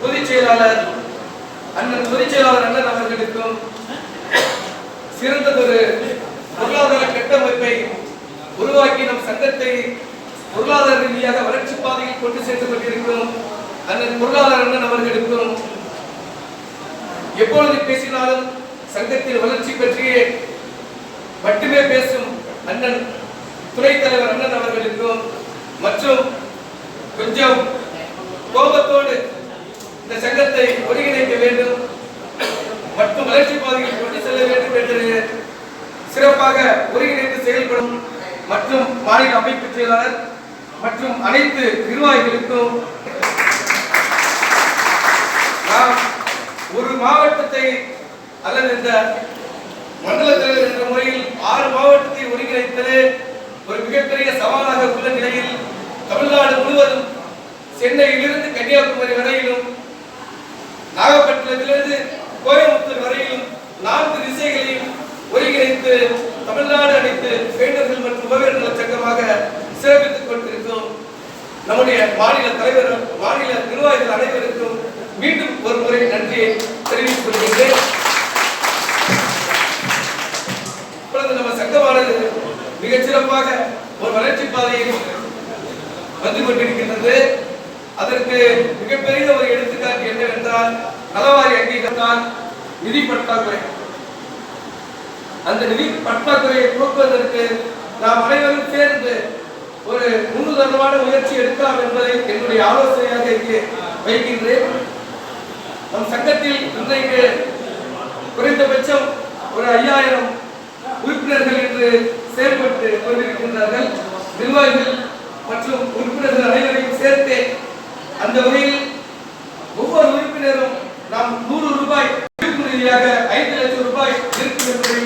பொதுச் செயலாளர் அண்ணன் அவர்களுக்கும் சிறந்ததொரு பொருளாதார கட்டமைப்பை உருவாக்கி நம் சங்கத்தை பொருளாதார ரீதியாக வளர்ச்சி பாதையில் கொண்டு சென்று கொண்டிருக்கும் அண்ணன் பொருளாதார அண்ணன் அவர்களுக்கும் எப்பொழுது பேசினாலும் சங்கத்தில் வளர்ச்சி பற்றியே மட்டுமே பேசும் அண்ணன் துணைத் தலைவர் அண்ணன் அவர்களுக்கும் மற்றும் கொஞ்சம் கோபத்தோடு இந்த சங்கத்தை ஒருங்கிணைக்க வேண்டும் மற்றும் வளர்ச்சி பாதையில் கொண்டு செல்ல வேண்டும் என்று சிறப்பாக ஒருங்கிணைந்து செயல்படும் மற்றும் மாநில அமைப்பு செயலாளர் மற்றும் அனைத்து நிர்வாகிகளுக்கும் நாம் ஒரு மாவட்டத்தை அல்லது இந்த மண்டல தலைவர் என்ற முறையில் 6 மாவட்டத்தை ஒருங்கிணைப்பது ஒரு மிகப்பெரிய சவாலாக உள்ள நிலையில் தமிழ்நாடு முழுவதும் சென்னையிலிருந்து கன்னியாகுமரி வரையிலும் நாகப்பட்டினத்திலிருந்து கோயம்புத்தூர் வரையிலும் 4 திசைகளையும் ஒருங்கிணைத்து தமிழ்நாடு அனைத்து பெயிண்டர்கள் மற்றும் உபகரண நல சங்கமாக சிறப்பித்துக் கொண்டிருக்கும் நம்முடைய மாநில தலைவர் மாநில நிர்வாகிகள் அனைவருக்கும் மீண்டும் ஒரு முறை நன்றியை தெரிவித்துக் கொள்கிறேன். நம்ம சங்கமானது மிகச் சிறப்பாக ஒரு வளர்ச்சி பாதையில் வந்து கொண்டிருக்கின்றது. அதற்கு மிகப்பெரிய ஒரு எடுத்துக்காட்டு என்னவென்றால் நலவாரி அங்கீகாரத்தால் நிதி பற்றாக்குறை. அந்த நிதி பற்றாக்குறையை போக்குவதற்கு நாம் அனைவரும் சேர்ந்து ஒரு முன்னுதாரணமான முயற்சி எடுக்கலாம் என்பதை என்னுடைய ஆலோசனையாக இங்கே வைக்கின்றேன். நம் சங்கத்தில் இன்றைக்கு குறைந்தபட்சம் ஒரு 5000 உறுப்பினர்கள் என்று செயல்பட்டு கொண்டிருக்கின்றார்கள். நிர்வாகிகள் மற்றும் உறுப்பினர்கள் அனைவரையும் சேர்த்து அந்த வகையில் ஒவ்வொரு உறுப்பினரும் நாம் 100 ரூபாய் ரீதியாக 5 லட்சம் ரூபாய் இருக்கும் என்பதை